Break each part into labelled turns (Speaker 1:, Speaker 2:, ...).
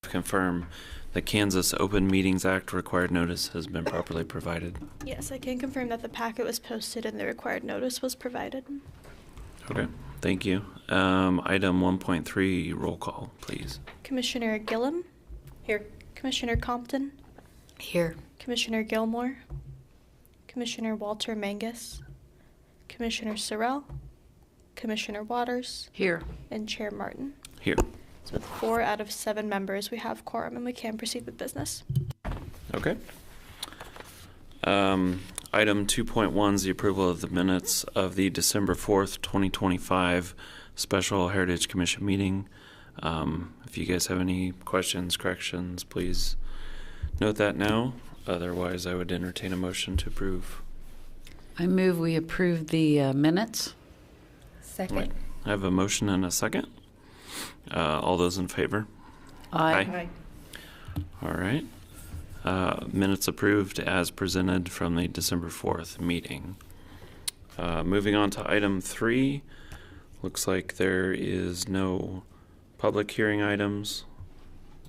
Speaker 1: staff confirm the Kansas Open Meetings Act required notice has been properly provided?
Speaker 2: Yes, I can confirm that the packet was posted and the required notice was provided.
Speaker 1: Okay, thank you. Item 1.3, roll call, please.
Speaker 2: Commissioner Gillum?
Speaker 3: Here.
Speaker 2: Commissioner Compton?
Speaker 3: Here.
Speaker 2: Commissioner Gilmore? Commissioner Walter Mangus? Commissioner Sorrell? Commissioner Waters?
Speaker 3: Here.
Speaker 2: And Chair Martin.
Speaker 1: Here.
Speaker 2: So with 4 out of 7 members, we have quorum and we can proceed with business.
Speaker 1: Okay. Item 2.1 is the approval of the minutes of the December 4th, 2025 Special Heritage Commission meeting. If you guys have any questions, corrections, please note that now. Otherwise, I would entertain a motion to approve.
Speaker 3: I move we approve the minutes.
Speaker 4: Second.
Speaker 1: Right. I have a motion and a second. All those in favor?
Speaker 3: Aye.
Speaker 1: All right. Minutes approved as presented from the December 4th meeting. Moving on to item 3. Looks like there is no public hearing items,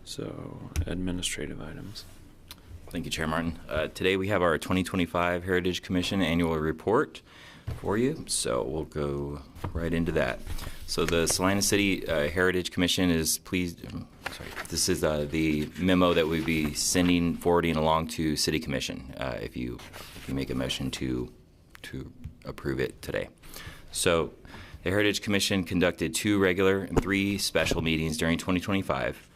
Speaker 1: so administrative items.
Speaker 5: Thank you, Chair Martin. Today we have our 2025 Heritage Commission annual report for you, so we'll go right into that. So the Salina City Heritage Commission is pleased, this is the memo that we'll be forwarding along to City Commission if you make a motion to approve it today. So the Heritage Commission conducted 2 regular and 3 special meetings during 2025.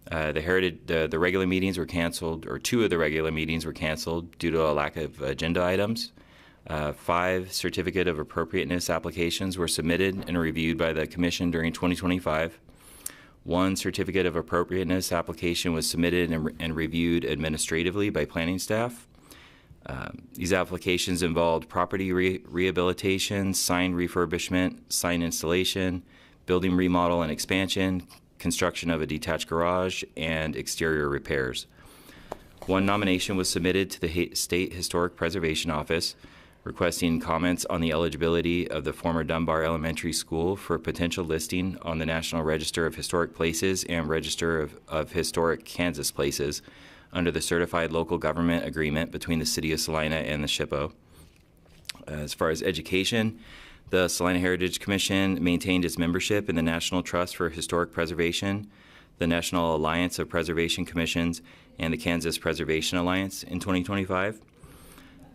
Speaker 5: The regular meetings were canceled, or 2 of the regular meetings were canceled due to a lack of agenda items. 5 certificate of appropriateness applications were submitted and reviewed by the Commission during 2025. 1 certificate of appropriateness application was submitted and reviewed administratively by planning staff. These applications involved property rehabilitation, sign refurbishment, sign installation, building remodel and expansion, construction of a detached garage, and exterior repairs. 1 nomination was submitted to the State Historic Preservation Office requesting comments on the eligibility of the former Dunbar Elementary School for potential listing on the National Register of Historic Places and Register of Historic Kansas Places under the Certified Local Government Agreement between the City of Salina and the SHPO. As far as education, the Salina Heritage Commission maintained its membership in the National Trust for Historic Preservation, the National Alliance of Preservation Commissions, and the Kansas Preservation Alliance in 2025.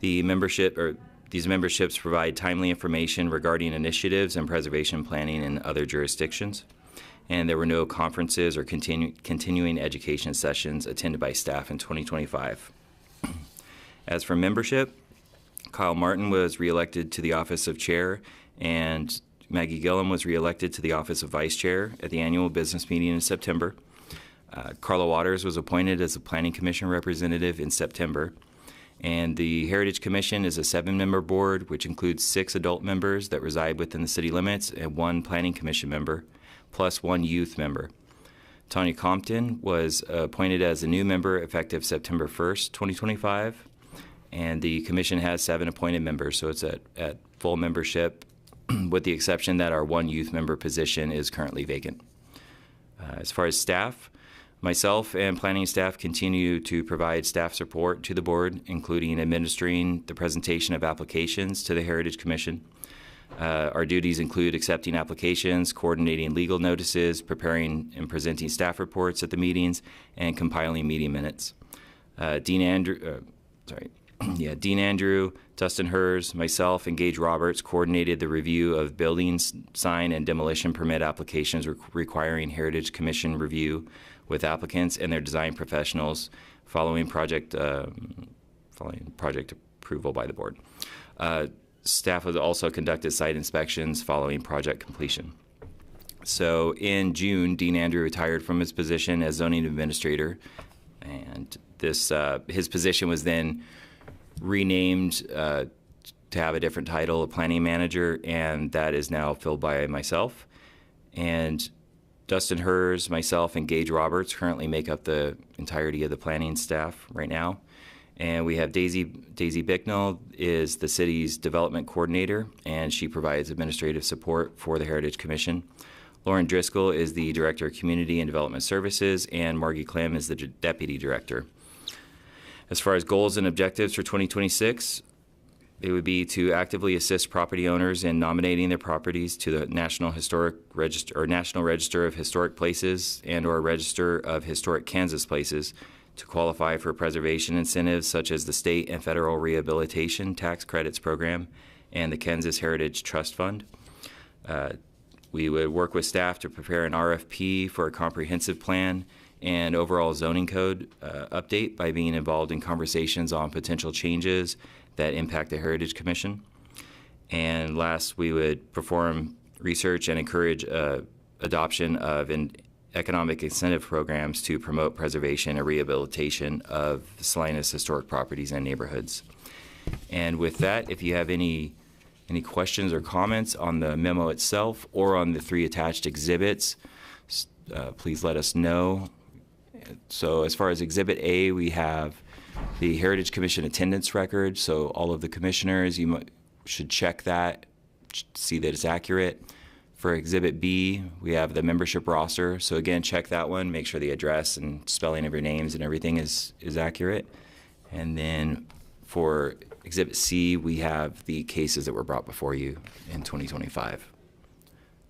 Speaker 5: These memberships provide timely information regarding initiatives and preservation planning in other jurisdictions. And there were no conferences or continuing education sessions attended by staff in 2025. As for membership, Kyle Martin was reelected to the office of chair, and Maggie Gillum was reelected to the office of vice chair at the annual business meeting in September. Carla Waters was appointed as a Planning Commission representative in September. And the Heritage Commission is a 7-member board, which includes 6 adult members that reside within the city limits and 1 Planning Commission member, plus 1 youth member. Tanya Compton was appointed as a new member effective September 1st, 2025. And the commission has 7 appointed members, so it's at full membership, with the exception that our 1 youth member position is currently vacant. As far as staff, myself and planning staff continue to provide staff support to the board, including administering the presentation of applications to the Heritage Commission. Our duties include accepting applications, coordinating legal notices, preparing and presenting staff reports at the meetings, and compiling meeting minutes. Dean Andrew, Dustin Hers, myself, and Gage Roberts coordinated the review of buildings, sign, and demolition permit applications requiring Heritage Commission review with applicants and their design professionals following project approval by the board. Staff has also conducted site inspections following project completion. So in June, Dean Andrew retired from his position as zoning administrator, and his position was then renamed to have a different title, a planning manager, and that is now filled by myself. And Dustin Hers, myself, and Gage Roberts currently make up the entirety of the planning staff right now. And we have Daisy Bicknell is the city's development coordinator, and she provides administrative support for the Heritage Commission. Lauren Driscoll is the Director of Community and Development Services, and Margie Clem is the Deputy Director. As far as goals and objectives for 2026, they would be to actively assist property owners in nominating their properties to the National Register of Historic Places and/or Register of Historic Kansas Places to qualify for preservation incentives such as the state and federal rehabilitation tax credits program and the Kansas Heritage Trust Fund. We would work with staff to prepare an RFP for a comprehensive plan and overall zoning code update by being involved in conversations on potential changes that impact the Heritage Commission. And last, we would perform research and encourage adoption of economic incentive programs to promote preservation and rehabilitation of Salina's historic properties and neighborhoods. And with that, if you have any questions or comments on the memo itself or on the 3 attached exhibits, please let us know. So as far as Exhibit A, we have the Heritage Commission attendance record. So all of the commissioners, you should check that, see that it's accurate. For Exhibit B, we have the membership roster. So again, check that one, make sure the address and spelling of your names and everything is accurate. And then for Exhibit C, we have the cases that were brought before you in 2025.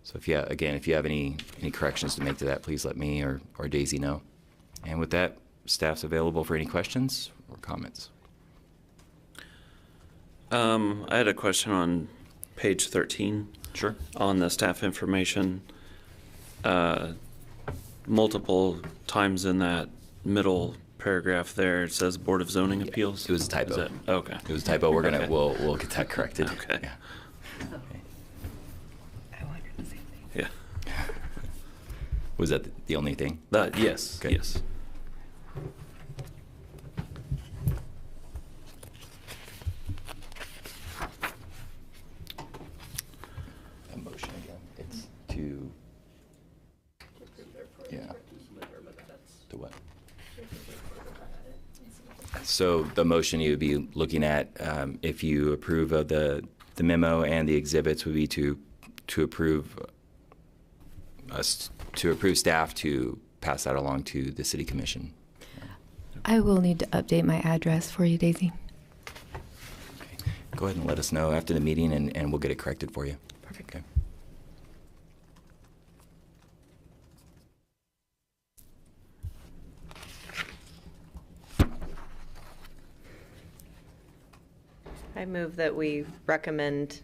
Speaker 5: So if you have any corrections to make to that, please let me or Daisy know. And with that, staff's available for any questions or comments.
Speaker 1: I had a question on page 13.
Speaker 5: Sure.
Speaker 1: On the staff information. Multiple times in that middle paragraph there, it says Board of Zoning Appeals.
Speaker 5: It was a typo.
Speaker 1: Okay.
Speaker 5: It was a typo. We're gonna
Speaker 1: Okay.
Speaker 5: we'll get that corrected.
Speaker 1: Okay.
Speaker 5: Yeah.
Speaker 4: I wondered the same thing.
Speaker 1: Yeah.
Speaker 5: Was that the only thing?
Speaker 1: Yes.
Speaker 5: Okay.
Speaker 1: Yes.
Speaker 5: A motion again. It's to. Yeah. To what? So the motion you would be looking at, if you approve of the memo and the exhibits, would be to approve staff to pass that along to the City Commission.
Speaker 4: I will need to update my address for you, Daisy.
Speaker 5: Okay. Go ahead and let us know after the meeting, and we'll get it corrected for you.
Speaker 4: Perfect.
Speaker 5: Okay.
Speaker 6: I move that we recommend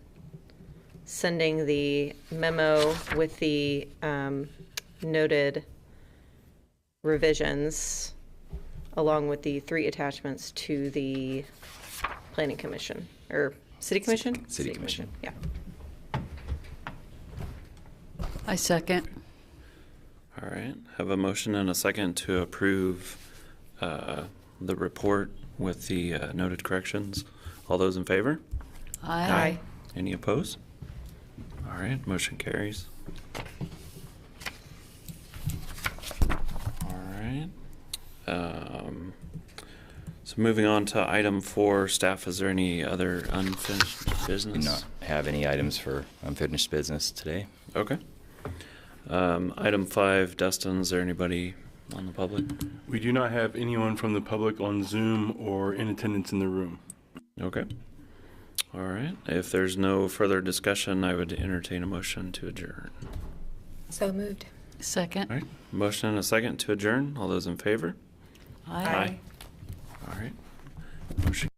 Speaker 6: sending the memo with the noted revisions along with the 3 attachments to the Planning Commission, or City Commission?
Speaker 5: City Commission.
Speaker 6: Yeah.
Speaker 3: I second.
Speaker 1: All right. Have a motion and a second to approve the report with the noted corrections. All those in favor?
Speaker 3: Aye.
Speaker 1: Any opposed? All right. Motion carries. All right. So moving on to item 4, staff, is there any other unfinished business?
Speaker 5: Do not have any items for unfinished business today.
Speaker 1: Okay. Item 5, Dustin, is there anybody on the public?
Speaker 7: We do not have anyone from the public on Zoom or in attendance in the room.
Speaker 1: Okay. All right. If there's no further discussion, I would entertain a motion to adjourn.
Speaker 4: So moved.
Speaker 3: Second.
Speaker 1: All right. Motion and a second to adjourn. All those in favor?
Speaker 3: Aye.
Speaker 1: All right. Motion